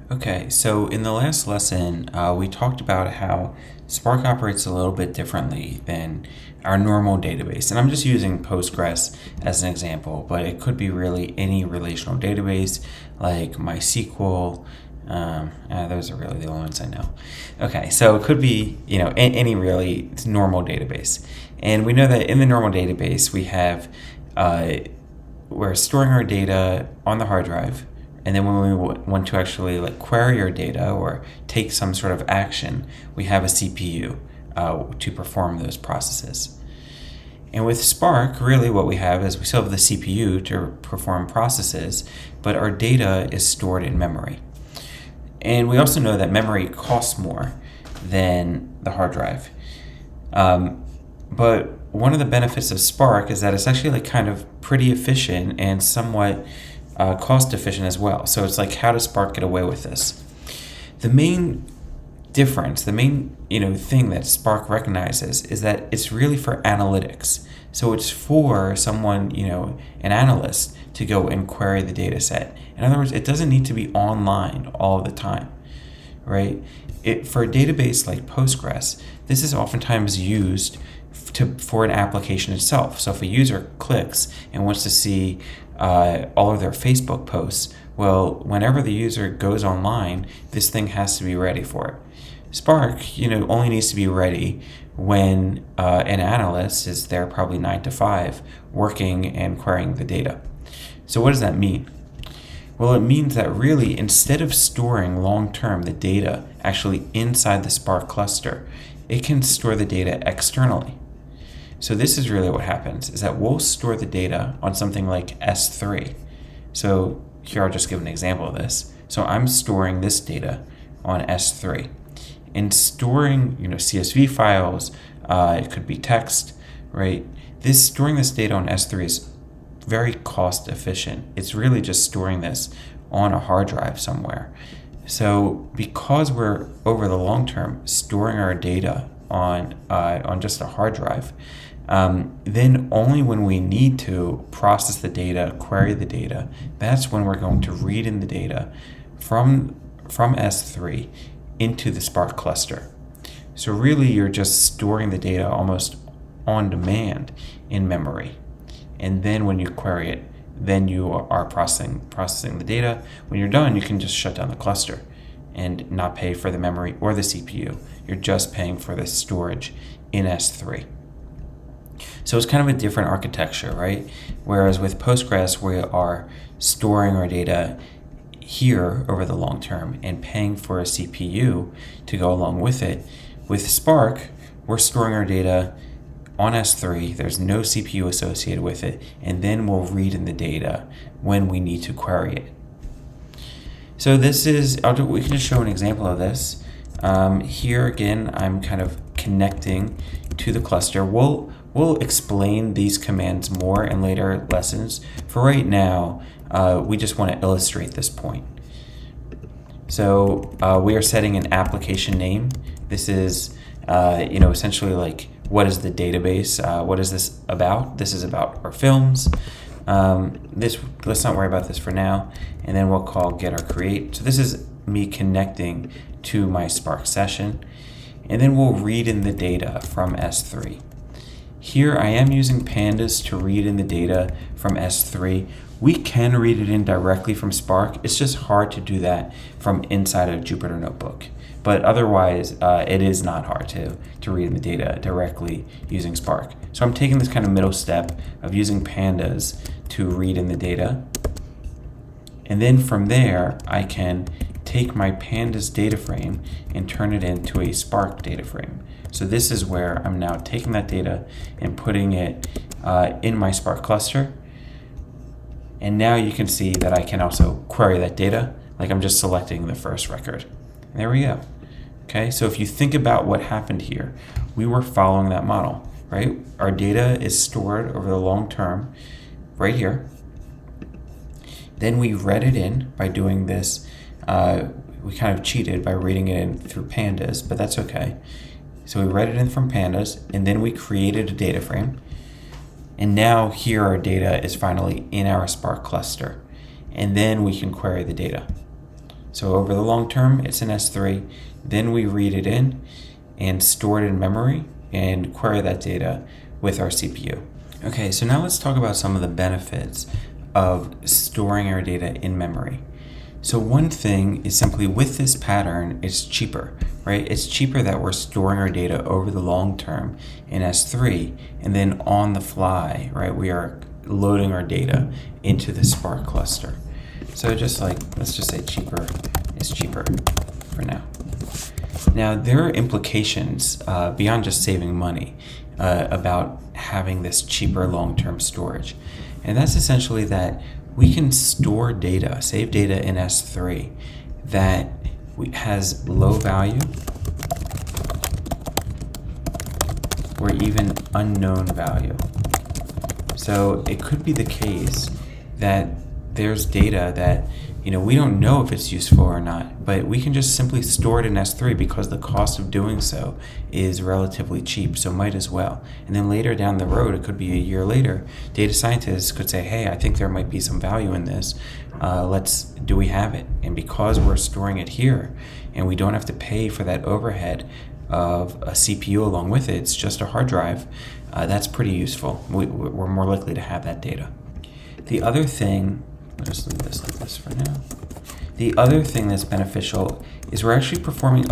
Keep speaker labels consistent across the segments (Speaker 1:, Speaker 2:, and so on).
Speaker 1: Okay, so in the last lesson, we talked about how Spark operates a little bit differently than our normal database. And I'm just using Postgres as an example, but it could be really any relational database like MySQL. Those are really the only ones I know. Okay, so it could be, any really normal database. And we know that in the normal database, we're storing our data on the hard drive. And then when we want to actually query our data or take some sort of action, we have a CPU to perform those processes. And with Spark, really what we have is we still have the CPU to perform processes, but our data is stored in memory. And we also know that memory costs more than the hard drive. But one of the benefits of Spark is that it's actually kind of pretty efficient and somewhat cost efficient as well. So it's how does Spark get away with this? The main difference, the main thing that Spark recognizes is that it's really for analytics. So it's for someone, an analyst, to go and query the data set. In other words, it doesn't need to be online all the time, right? For a database like Postgres, this is oftentimes used for an application itself. So if a user clicks and wants to see all of their Facebook posts, well, whenever the user goes online, this thing has to be ready for it. Spark, only needs to be ready when an analyst is there probably 9 to 5 working and querying the data. So what does that mean? Well, it means that really instead of storing long-term the data actually inside the Spark cluster, it can store the data externally. So this is really what happens, is that we'll store the data on something like S3. So here I'll just give an example of this. So I'm storing this data on S3. And storing, CSV files, it could be text, right? Storing this data on S3 is very cost efficient. It's really just storing this on a hard drive somewhere. So because we're over the long term storing our data on just a hard drive, then only when we need to process the data, query the data, that's when we're going to read in the data from S3 into the Spark cluster. So really you're just storing the data almost on demand in memory. And then when you query it, then you are processing the data. When you're done, you can just shut down the cluster and not pay for the memory or the CPU. You're just paying for the storage in S3. So it's kind of a different architecture, right? Whereas with Postgres, we are storing our data here over the long term and paying for a CPU to go along with it. With Spark, we're storing our data on S3, there's no CPU associated with it, and then we'll read in the data when we need to query it. So we can just show an example of this. Here again, I'm kind of connecting to the cluster. We'll explain these commands more in later lessons. For right now, we just want to illustrate this point. So we are setting an application name. This is, essentially what is the database? What is this about? This is about our films. Let's not worry about this for now. And then we'll call get or create. So this is me connecting to my Spark session. And then we'll read in the data from S3. Here I am using pandas to read in the data from S3. We can read it in directly from Spark. It's just hard to do that from inside a Jupyter Notebook. But otherwise, it is not hard to read in the data directly using Spark. So I'm taking this kind of middle step of using pandas to read in the data. And then from there, I can take my pandas data frame and turn it into a Spark data frame. So this is where I'm now taking that data and putting it in my Spark cluster. And now you can see that I can also query that data, like I'm just selecting the first record. And there we go. Okay, so if you think about what happened here, we were following that model, right? Our data is stored over the long term right here. Then we read it in by doing this. We kind of cheated by reading it in through pandas, but that's okay. So we read it in from pandas, and then we created a data frame. And now here our data is finally in our Spark cluster. And then we can query the data. So over the long term, it's in S3. Then we read it in and store it in memory and query that data with our CPU. Okay, so now let's talk about some of the benefits of storing our data in memory. So one thing is simply with this pattern, it's cheaper, right? It's cheaper that we're storing our data over the long term in S3, and then on the fly, right, we are loading our data into the Spark cluster. So just like, let's just say cheaper is cheaper for now. Now, there are implications beyond just saving money about having this cheaper long-term storage. And that's essentially that we can store data, save data in S3 that has low value or even unknown value. So it could be the case that there's data that we don't know if it's useful or not, but we can just simply store it in S3 because the cost of doing so is relatively cheap, so might as well. And then later down the road, it could be a year later, data scientists could say, hey, I think there might be some value in this. Do we have it? And because we're storing it here and we don't have to pay for that overhead of a CPU along with it, it's just a hard drive, that's pretty useful. We're more likely to have that data. The other thing, I'll just leave this like this for now. The other thing that's beneficial is we're actually performing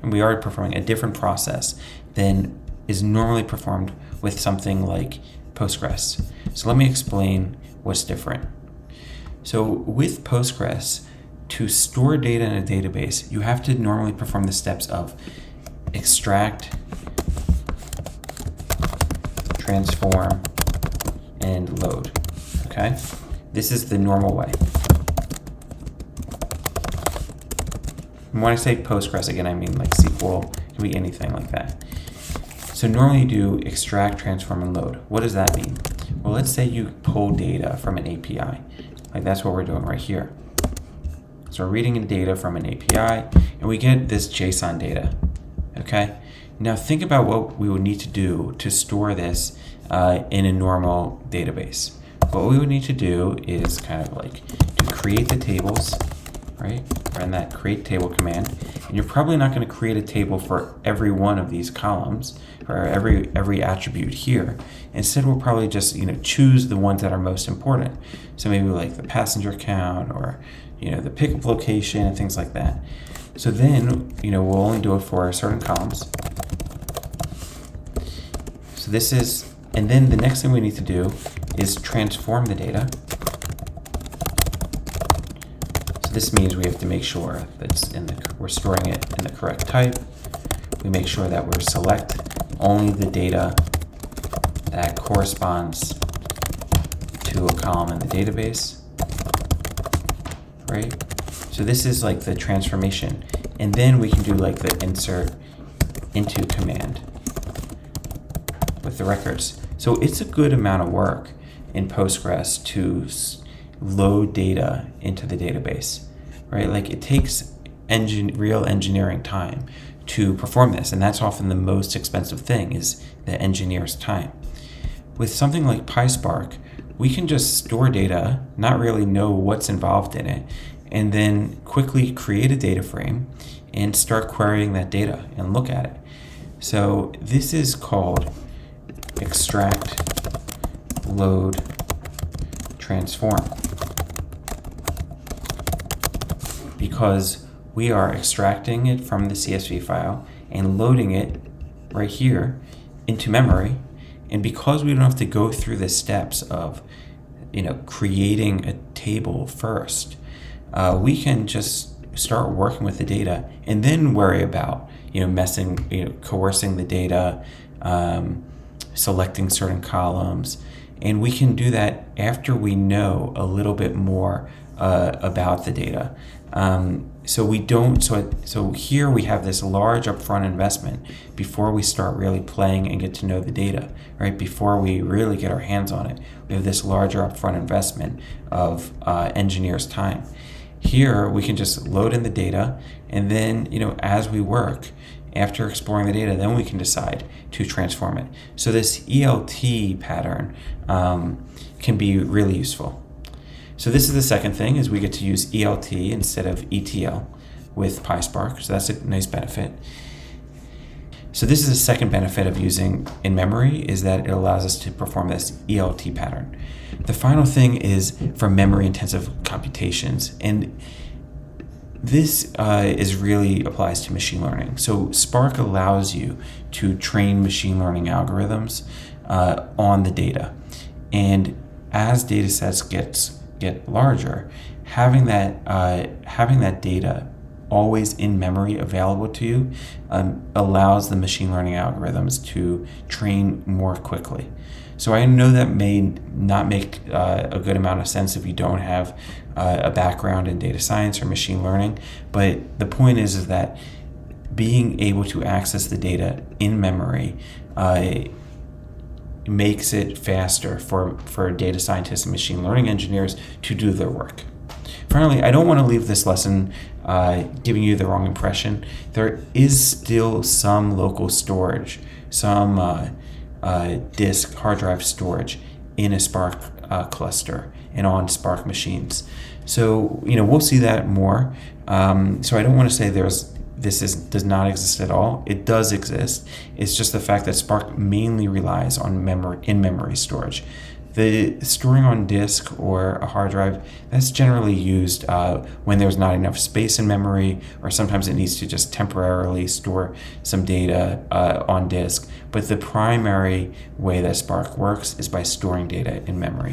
Speaker 1: we are performing a different process than is normally performed with something like Postgres. So let me explain what's different. So with Postgres, to store data in a database, you have to normally perform the steps of extract, transform, and load, okay? This is the normal way. And when I say Postgres, again, I mean like SQL, it can be anything like that. So normally you do extract, transform, and load. What does that mean? Well, let's say you pull data from an API. Like that's what we're doing right here. So we're reading in data from an API, and we get this JSON data, okay? Now think about what we would need to do to store this in a normal database. What we would need to do is kind of like to create the tables, right? Run that create table command. And you're probably not going to create a table for every one of these columns or every attribute here. Instead, we'll probably just choose the ones that are most important. So maybe like the passenger count or the pickup location and things like that. So then we'll only do it for certain columns. So this is, and then the next thing we need to do is transform the data. So this means we have to make sure that we're storing it in the correct type. We make sure that we're select only the data that corresponds to a column in the database, right? So this is like the transformation. And then we can do like the insert into command with the records. So it's a good amount of work in Postgres to load data into the database, right? Like it takes real engineering time to perform this, and that's often the most expensive thing is the engineer's time. With something like Pyspark, we can just store data, not really know what's involved in it, and then quickly create a data frame and start querying that data and look at it. So this is called extract, load, transform, because we are extracting it from the CSV file and loading it right here into memory. And because we don't have to go through the steps of creating a table first, we can just start working with the data and then worry about coercing the data, selecting certain columns, and we can do that after we know a little bit more about the data. So here we have this large upfront investment before we start really playing and get to know the data, right? Before we really get our hands on it, we have this larger upfront investment of engineers' time. Here we can just load in the data, and then as we work, after exploring the data, then we can decide to transform it. So this ELT pattern can be really useful. So this is the second thing, is we get to use ELT instead of ETL with Pyspark, so that's a nice benefit. So this is the second benefit of using in-memory, is that it allows us to perform this ELT pattern. The final thing is for memory-intensive computations, and this is really applies to machine learning. So Spark allows you to train machine learning algorithms on the data, and as data sets get larger, having that data always in memory available to you allows the machine learning algorithms to train more quickly. So I know that may not make a good amount of sense if you don't have a background in data science or machine learning, but the point is that being able to access the data in memory makes it faster for data scientists and machine learning engineers to do their work. Finally, I don't want to leave this lesson giving you the wrong impression. There is still some local storage, some disk, hard drive storage in a Spark cluster and on Spark machines. So, we'll see that more. So I don't want to say does not exist at all. It does exist. It's just the fact that Spark mainly relies on in-memory storage. The storing on disk or a hard drive, that's generally used when there's not enough space in memory, or sometimes it needs to just temporarily store some data on disk. But the primary way that Spark works is by storing data in memory.